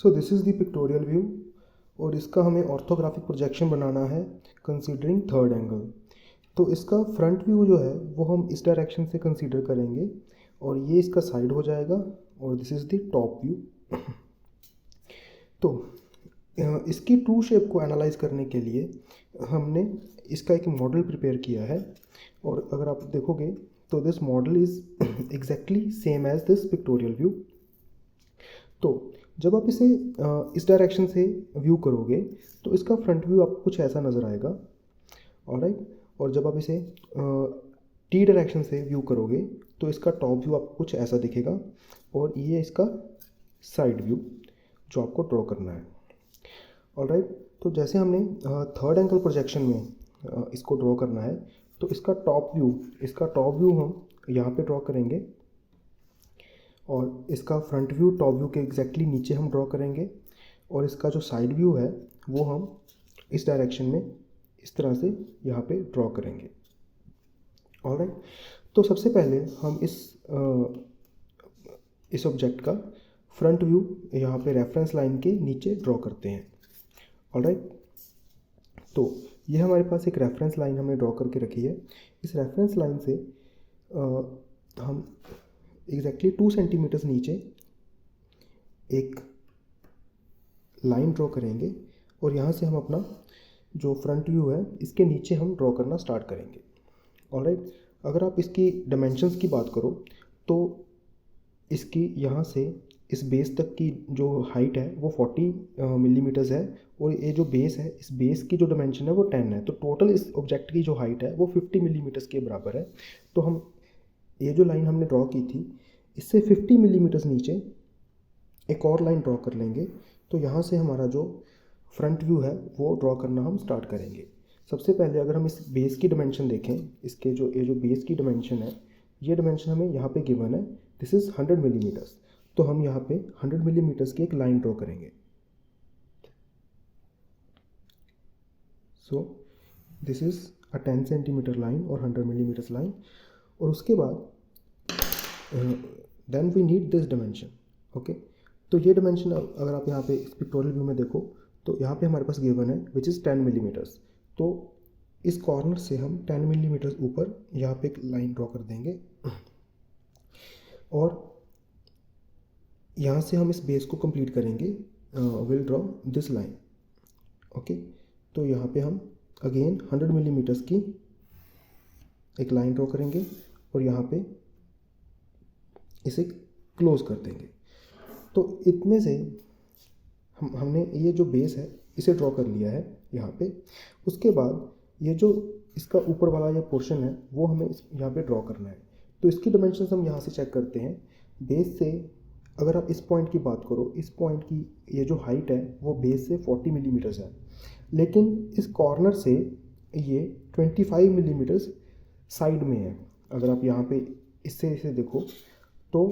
So this is the pictorial view और इसका हमें ऑर्थोग्राफिक प्रोजेक्शन बनाना है कंसीडरिंग थर्ड एंगल। तो इसका फ्रंट व्यू जो है वो हम इस डायरेक्शन से कंसीडर करेंगे और ये इसका साइड हो जाएगा और this is the top view. तो इसकी ट्रू शेप को एनालाइज करने के लिए हमने इसका एक मॉडल प्रिपेयर किया है और अगर आप देखोगे तो this model is exactly same as this pictorial view. तो जब आप इसे इस डायरेक्शन से व्यू करोगे तो इसका फ्रंट व्यू आपको कुछ ऐसा नज़र आएगा, ऑलराइट। और जब आप इसे टी डायरेक्शन से व्यू करोगे तो इसका टॉप व्यू आपको कुछ ऐसा दिखेगा और ये इसका साइड व्यू जो आपको ड्रॉ करना है, ऑलराइट। तो जैसे हमने थर्ड एंगल प्रोजेक्शन में इसको ड्रॉ करना है तो इसका टॉप व्यू हम यहाँ पे ड्रॉ करेंगे और इसका फ्रंट व्यू टॉप व्यू के एग्जैक्टली नीचे हम ड्रॉ करेंगे और इसका जो साइड व्यू है वो हम इस डायरेक्शन में इस तरह से यहाँ पे ड्रॉ करेंगे, ऑलराइट। तो सबसे पहले हम इस ऑब्जेक्ट का फ्रंट व्यू यहाँ पे रेफरेंस लाइन के नीचे ड्रॉ करते हैं, ऑलराइट। तो ये हमारे पास एक रेफरेंस लाइन हमने ड्रॉ करके रखी है। इस रेफरेंस लाइन से हम एग्जैक्टली 2 सेंटीमीटर्स नीचे एक लाइन ड्रॉ करेंगे और यहाँ से हम अपना जो फ्रंट व्यू है इसके नीचे हम ड्रॉ करना स्टार्ट करेंगे, ऑलराइट। अगर आप इसकी डायमेंशंस की बात करो तो इसकी यहाँ से इस बेस तक की जो हाइट है वो 40 मिलीमीटर्स है और ये जो बेस है इस बेस की जो डायमेंशन है वो 10 है। तो टोटल इस ऑब्जेक्ट की जो हाइट है वो 50 मिलीमीटर्स के बराबर है। तो हम ये जो लाइन हमने ड्रॉ की थी इससे 50 मिलीमीटर्स नीचे एक और लाइन ड्रॉ कर लेंगे। तो यहाँ से हमारा जो फ्रंट व्यू है वो ड्रॉ करना हम स्टार्ट करेंगे। सबसे पहले अगर हम इस बेस की डायमेंशन देखें, इसके ये जो बेस की डायमेंशन है ये डायमेंशन हमें यहाँ पे गिवन है, दिस इज़ 100 मिलीमीटर्स। तो हम यहाँ पे 100 मिलीमीटर्स की एक लाइन ड्रॉ करेंगे। So this is a 10 centimetre line और 100 मिलीमीटर्स लाइन। और उसके बाद then we need this dimension, okay. तो ये डायमेंशन अगर आप यहाँ पे पिक्टोरियल व्यू में देखो तो यहाँ पे हमारे पास गिवन है विच इज़ 10 मिलीमीटर्स। तो इस कॉर्नर से हम 10 मिलीमीटर्स ऊपर यहाँ पे एक लाइन ड्रॉ कर देंगे और यहाँ से हम इस बेस को कंप्लीट करेंगे, will draw this line, okay. तो यहाँ पे हम अगेन 100 मिलीमीटर्स की एक लाइन ड्रॉ करेंगे और यहाँ पे इसे क्लोज कर देंगे। तो इतने से हमने ये जो बेस है इसे ड्रॉ कर लिया है यहाँ पे। उसके बाद ये जो इसका ऊपर वाला ये पोर्शन है वो हमें यहाँ पे ड्रॉ करना है। तो इसकी डायमेंशंस हम यहाँ से चेक करते हैं। बेस से अगर आप इस पॉइंट की बात करो, इस पॉइंट की ये जो हाइट है वो बेस से 40 मिलीमीटर्स है, लेकिन इस कॉर्नर से ये 25 मिलीमीटर्स साइड में है। अगर आप यहाँ पे इसे देखो तो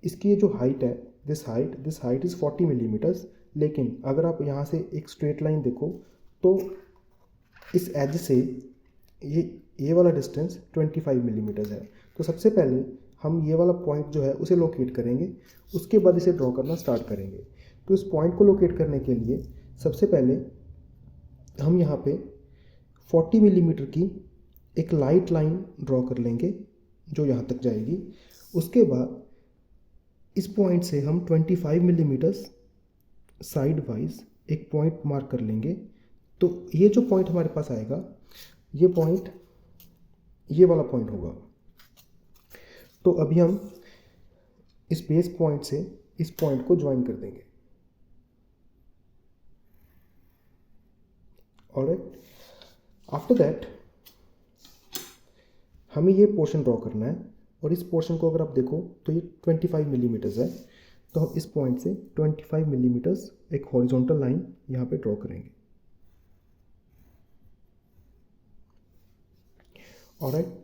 इसकी ये जो हाइट है दिस हाइट इज़ 40 मिलीमीटर्स, लेकिन अगर आप यहाँ से एक स्ट्रेट लाइन देखो तो इस एज से ये वाला डिस्टेंस 25 मिलीमीटर्स है। तो सबसे पहले हम ये वाला पॉइंट जो है उसे लोकेट करेंगे, उसके बाद इसे ड्रॉ करना स्टार्ट करेंगे। तो इस पॉइंट को लोकेट करने के लिए सबसे पहले हम यहाँ पे 40 मिलीमीटर की एक लाइट लाइन ड्रॉ कर लेंगे जो यहाँ तक जाएगी। उसके बाद इस पॉइंट से हम 25 मिलीमीटर्स साइड वाइज एक पॉइंट मार्क कर लेंगे। तो ये जो पॉइंट हमारे पास आएगा ये पॉइंट ये वाला पॉइंट होगा। तो अभी हम इस बेस पॉइंट से इस पॉइंट को ज्वाइन कर देंगे, ऑलराइट। आफ्टर दैट हमें ये पोर्शन ड्रॉ करना है और इस पोर्शन को अगर आप देखो तो ये 25 मिलीमीटर्स है। तो हम इस पॉइंट से 25 मिलीमीटर्स एक हॉरिजॉन्टल लाइन यहाँ पे ड्रॉ करेंगे, ऑलराइट।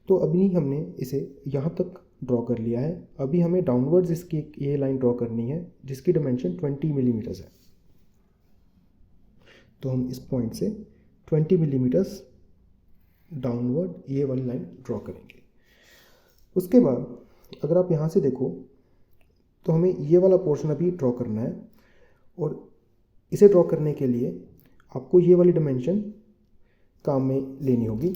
तो अभी हमने इसे यहाँ तक ड्रॉ कर लिया है। अभी हमें डाउनवर्ड्स इसकी ये लाइन ड्रॉ करनी है जिसकी डायमेंशन 20 मिलीमीटर्स है। तो हम इस पॉइंट से 20 मिलीमीटर्स डाउनवर्ड ये वाली लाइन ड्रॉ करेंगे। उसके बाद अगर आप यहाँ से देखो तो हमें ये वाला पोर्शन अभी ड्रॉ करना है और इसे ड्रॉ करने के लिए आपको ये वाली डायमेंशन काम में लेनी होगी।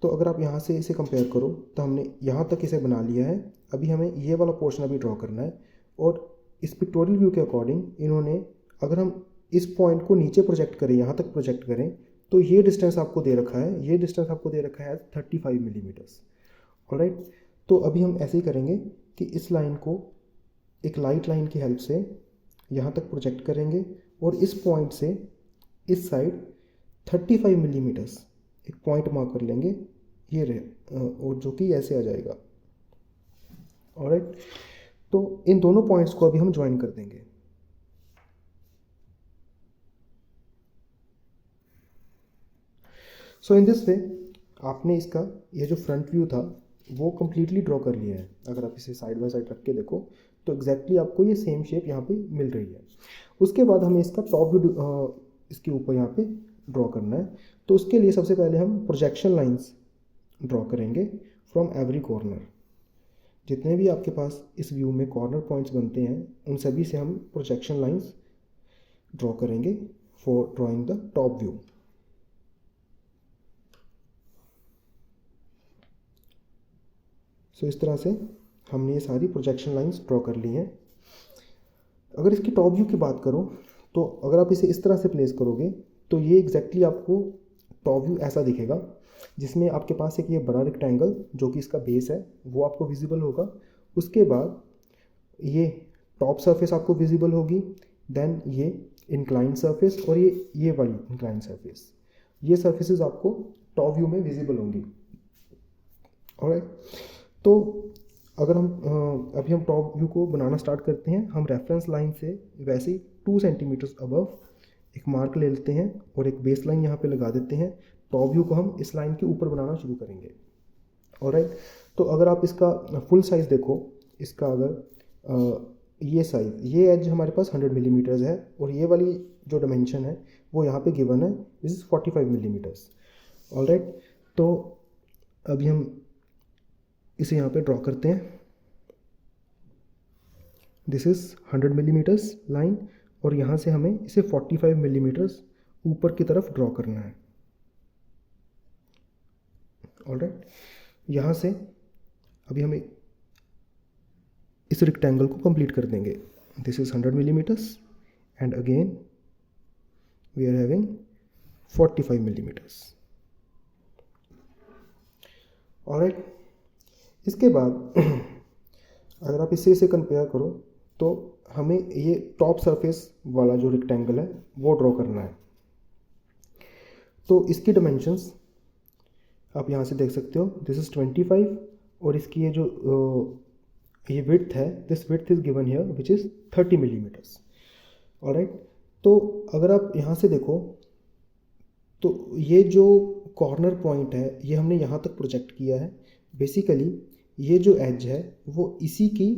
तो अगर आप यहाँ से इसे कंपेयर करो तो हमने यहाँ तक इसे बना लिया है, अभी हमें ये वाला पोर्शन अभी ड्रॉ करना है। और इस पिक्टोरियल व्यू के अकॉर्डिंग इन्होंने, अगर हम इस पॉइंट को नीचे प्रोजेक्ट करें, यहाँ तक प्रोजेक्ट करें, तो ये डिस्टेंस आपको दे रखा है, ये डिस्टेंस आपको दे रखा है 35 मिलीमीटर्स। ऑलराइट, तो अभी हम ऐसे ही करेंगे कि इस लाइन को एक लाइट लाइन की हेल्प से यहाँ तक प्रोजेक्ट करेंगे और इस पॉइंट से इस साइड 35 मिलीमीटर्स एक पॉइंट मार्क कर लेंगे, ये रहे, और जो कि ऐसे आ जाएगा। ऑलराइट, तो इन दोनों पॉइंट्स को अभी हम ज्वाइन कर देंगे। सो इन दिस वे आपने इसका ये जो फ्रंट व्यू था वो कम्प्लीटली ड्रॉ कर लिया है। अगर आप इसे साइड बाय साइड रख के देखो तो एग्जैक्टली आपको ये सेम शेप यहाँ पे मिल रही है। उसके बाद हमें इसका टॉप व्यू इसके ऊपर यहाँ पे ड्रॉ करना है। तो उसके लिए सबसे पहले हम प्रोजेक्शन लाइंस ड्रॉ करेंगे फ्रॉम एवरी कॉर्नर। जितने भी आपके पास इस व्यू में कॉर्नर पॉइंट्स बनते हैं उन सभी से हम प्रोजेक्शन लाइंस ड्रॉ करेंगे for drawing the top view. So इस तरह से हमने ये सारी प्रोजेक्शन लाइंस ड्रॉ कर ली हैं। अगर इसकी टॉप व्यू की बात करो तो अगर आप इसे इस तरह से प्लेस करोगे तो ये एग्जैक्टली आपको टॉप व्यू ऐसा दिखेगा, जिसमें आपके पास एक ये बड़ा रेक्टेंगल जो कि इसका बेस है वो आपको विजिबल होगा। उसके बाद ये टॉप सरफेस आपको विजिबल होगी, देन ये इंक्लाइंड सरफेस और ये वाली इंक्लाइंड सरफेस, ये सरफेसेस आपको टॉप व्यू में विजिबल होंगी। ऑलराइट, तो अगर हम अभी हम टॉप व्यू को बनाना स्टार्ट करते हैं। हम रेफरेंस लाइन से वैसे ही 2 सेंटीमीटर्स अबव एक मार्क ले लेते हैं और एक बेस लाइन यहाँ पे लगा देते हैं। टॉप व्यू को हम इस लाइन के ऊपर बनाना शुरू करेंगे। ऑलराइट, तो अगर आप इसका फुल साइज़ देखो, इसका अगर ये साइज़, ये एज हमारे पास 100 मिलीमीटर्स है और ये वाली जो डायमेंशन है वो यहाँ पे गिवन है, दिस इज़ 45 मिलीमीटर्स। ऑलराइट, तो अभी हम इसे यहाँ पे ड्रॉ करते हैं। दिस इज़ 100 मिलीमीटर्स लाइन और यहाँ से हमें इसे 45 मिलीमीटर्स ऊपर की तरफ ड्रॉ करना है। ऑलराइट, यहाँ से अभी हमें इस रेक्टेंगल को कंप्लीट कर देंगे। This is 100 millimetres and again we are having 45 millimetres. Alright, इसके बाद अगर आप इसे कंपेयर करो तो हमें ये टॉप सरफेस वाला जो रेक्टेंगल है वो ड्रॉ करना है। तो इसकी डायमेंशंस आप यहाँ से देख सकते हो, दिस इज़ 25 और इसकी ये जो ये विड्थ है, this width is given here which is 30 millimetres. Alright, तो अगर आप यहाँ से देखो तो ये जो कॉर्नर पॉइंट है ये हमने यहाँ तक प्रोजेक्ट किया है। बेसिकली ये जो एज है वो इसी की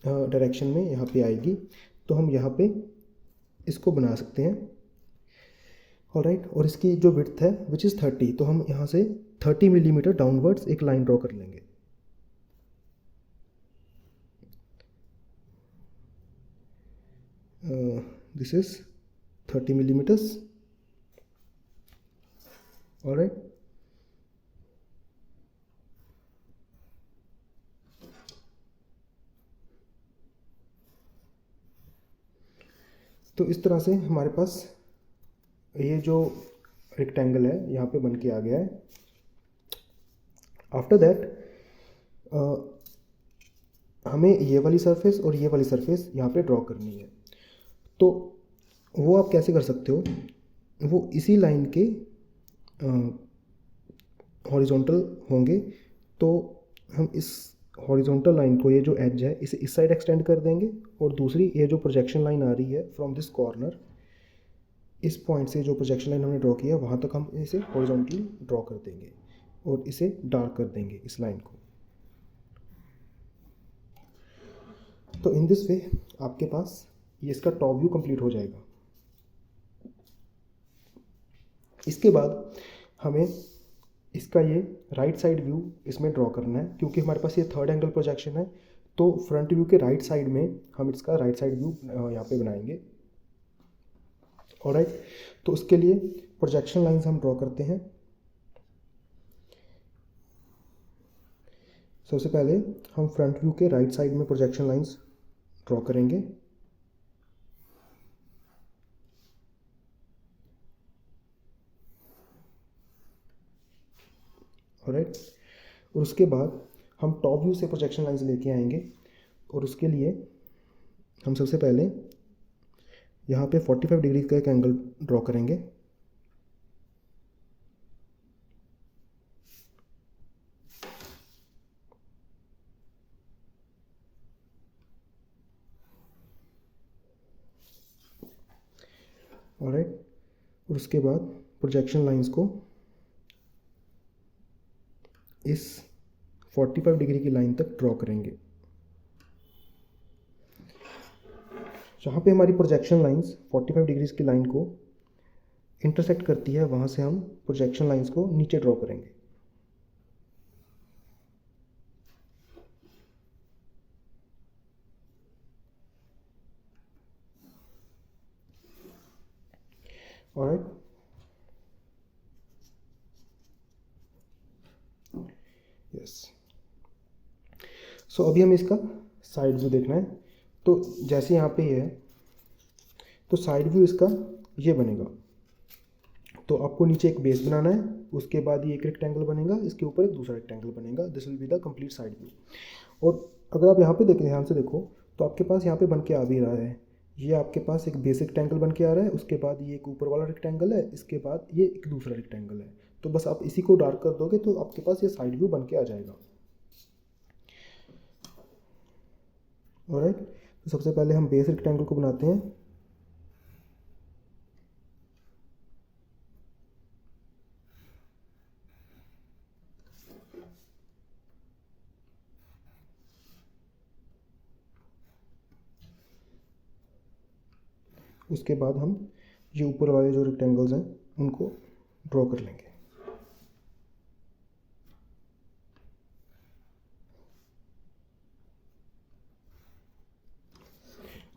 डायरेक्शन में यहाँ पे आएगी, तो हम यहाँ पे इसको बना सकते हैं। ऑलराइट, और इसकी जो विड्थ है विच इज़ 30, तो हम यहाँ से 30 मिलीमीटर डाउनवर्ड्स एक लाइन ड्रॉ कर लेंगे। This is 30 millimetres. ऑलराइट, तो इस तरह से हमारे पास ये जो रेक्टेंगल है यहाँ पे बन के आ गया है। आफ्टर दैट हमें ये वाली सरफेस और ये वाली सरफेस यहाँ पे ड्रॉ करनी है। तो वो आप कैसे कर सकते हो, वो इसी लाइन के हॉरिजॉन्टल होंगे। तो हम इस हॉरिजॉन्टल लाइन को, ये जो एज है, इसे इस साइड एक्सटेंड कर देंगे और दूसरी ये जो प्रोजेक्शन लाइन आ रही है फ्रॉम दिस कॉर्नर, इस पॉइंट से जो प्रोजेक्शन लाइन हमने ड्रॉ किया वहाँ तक हम इसे हॉरिजॉन्टली ड्रॉ कर देंगे और इसे डार्क कर देंगे इस लाइन को। तो इन दिस वे आपके पास ये इसका टॉप व्यू कंप्लीट हो जाएगा। इसके बाद हमें इसका ये राइट साइड व्यू इसमें ड्रॉ करना है, क्योंकि हमारे पास ये थर्ड एंगल प्रोजेक्शन है। तो फ्रंट व्यू के राइट साइड में हम इसका राइट साइड व्यू यहाँ पे बनाएंगे। ऑलराइट, तो उसके लिए प्रोजेक्शन लाइंस हम ड्रॉ करते हैं। सबसे पहले हम फ्रंट व्यू के राइट साइड में प्रोजेक्शन लाइंस ड्रॉ करेंगे। ऑलराइट, और उसके बाद हम टॉप व्यू से प्रोजेक्शन लाइंस लेके आएंगे, और उसके लिए हम सबसे पहले यहाँ पे 45 डिग्री का एक एंगल ड्रॉ करेंगे। ऑलराइट, और उसके बाद प्रोजेक्शन लाइंस को इस 45 डिग्री की लाइन तक ड्रॉ करेंगे। जहाँ पे हमारी प्रोजेक्शन लाइंस 45 डिग्रीज की लाइन को इंटरसेक्ट करती है, वहाँ से हम प्रोजेक्शन लाइंस को नीचे ड्रॉ करेंगे। Alright, yes. सो अभी हमें इसका साइड व्यू देखना है। तो जैसे यहाँ पे ये है, तो साइड व्यू इसका ये बनेगा। तो आपको नीचे एक बेस बनाना है, उसके बाद ये एक रेक्टेंगल बनेगा, इसके ऊपर एक दूसरा रेक्टेंगल बनेगा। This will be the complete side view. और अगर आप यहाँ पे देखें, ध्यान से देखो, तो आपके पास यहाँ पे बन के आ भी रहा है, ये आपके पास एक बेस रेक्टेंगल बन के आ रहा है, उसके बाद ये एक ऊपर वाला रेक्टेंगल है, इसके बाद ये एक दूसरा रेक्टेंगल है। तो बस आप इसी को डार्क कर दोगे तो आपके पास ये साइड व्यू बन के आ जाएगा। ऑलराइट, तो सबसे पहले हम बेस रेक्टेंगल को बनाते हैं। उसके बाद हम ये ऊपर वाले जो रेक्टेंगल्स हैं उनको ड्रॉ कर लेंगे।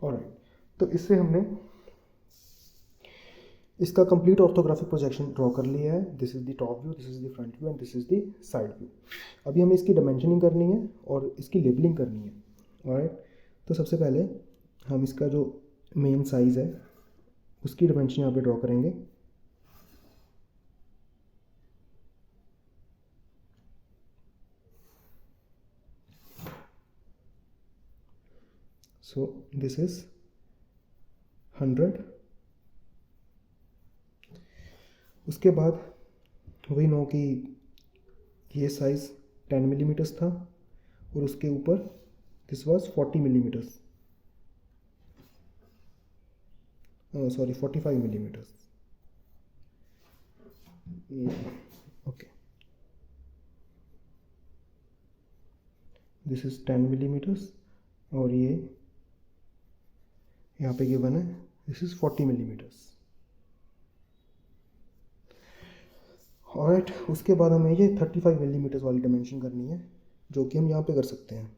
ऑलराइट, तो इससे हमने इसका कंप्लीट ऑर्थोग्राफिक प्रोजेक्शन ड्रॉ कर लिया है। This is the top view, this is the front view and this is the side view. अभी हमें इसकी डायमेंशनिंग करनी है और इसकी लेबलिंग करनी है। ऑलराइट, तो सबसे पहले हम इसका जो मेन साइज़ है उसकी डायमेंशन यहाँ पे ड्रॉ करेंगे। So this is 100। उसके बाद वही नो कि ये साइज़ 10 मिलीमीटर्स था और उसके ऊपर this was 40 millimetres, sorry 45 millimetres. Okay, this is 10 millimetres और ये यहाँ पे गिवन है दिस इज़ 40 मिलीमीटर्स। ऑलराइट, उसके बाद हमें ये 35 मिलीमीटर्स वाली डायमेंशन करनी है, जो कि हम यहाँ पे कर सकते हैं।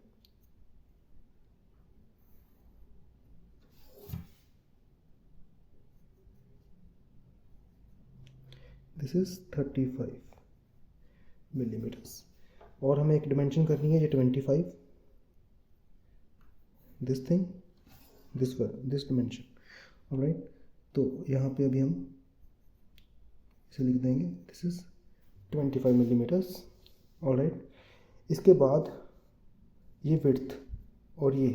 दिस इज़ 35 मिलीमीटर्स और हमें एक डायमेंशन करनी है ये 25, this thing, this dimension. Alright, तो यहाँ पे अभी हम इसे लिख देंगे दिस इज़ 25 मिलीमीटर्स। ऑलराइट, इसके बाद ये विड्थ और ये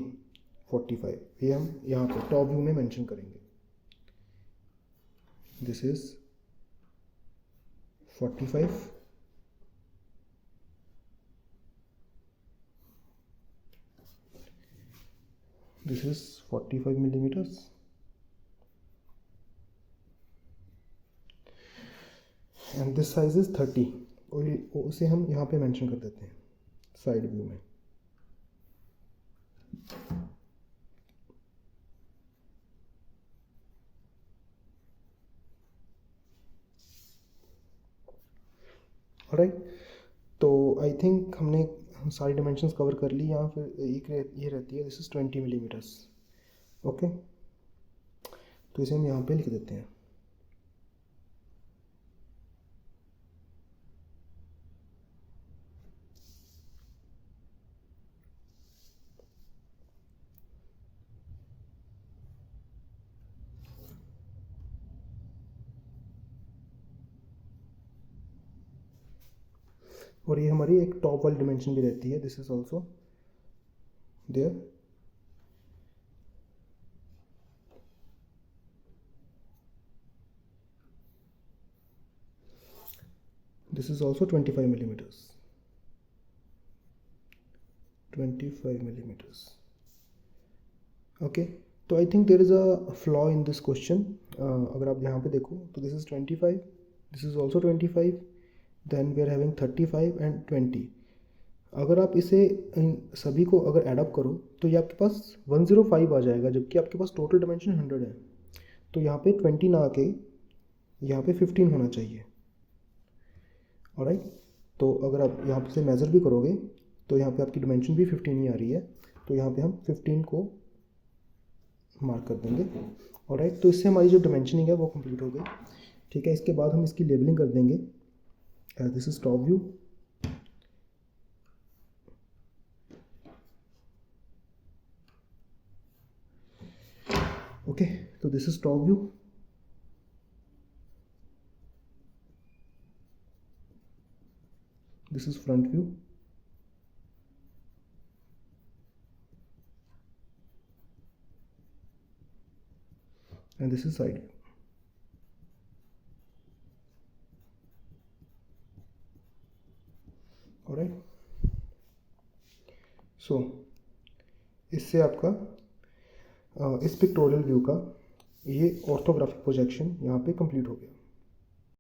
45 ये हम यहाँ पे टॉप व्यू में मेंशन करेंगे। This is 45, this is 45 millimeters and this size is 30 और उसे हम यहाँ पे मेंशन कर देते हैं साइड व्यू में। ऑलराइट, तो आई थिंक हमने सारी डायमेंशंस कवर कर ली। यहाँ फिर एक ये रहती है, दिस इज़ 20 मिलीमीटर्स। ओके, तो इसे हम यहाँ पे लिख देते हैं। और ये हमारी एक टॉप वाली डिमेंशन भी रहती है, this is also there. This is also 25 millimeters, 25 millimeters। Okay, तो I think there is a flaw in this question. अगर आप यहाँ पे देखो तो this is 25, this is also 25, then we are having 35 and 20। अगर आप इसे इन सभी को अगर एडअप करो तो ये आपके पास 105 आ जाएगा, जबकि आपके पास टोटल डायमेंशन 100 है। तो यहाँ पे 20 ना आके यहाँ पे 15 होना चाहिए। ऑलराइट, तो अगर आप यहाँ से मेज़र भी करोगे तो यहाँ पे आपकी डायमेंशन भी 15 ही आ रही है, तो यहाँ पे हम 15 को मार्क कर देंगे। ऑलराइट, तो इससे हमारी जो डायमेंशनिंग है वो कंप्लीट हो गई। ठीक है, इसके बाद हम इसकी लेबलिंग कर देंगे। This is top view. Okay, तो this is top view. This is front view. and this is side view. Alright, so इससे आपका इस पिक्टोरियल व्यू का ये ऑर्थोग्राफिक प्रोजेक्शन यहाँ पे कंप्लीट हो गया।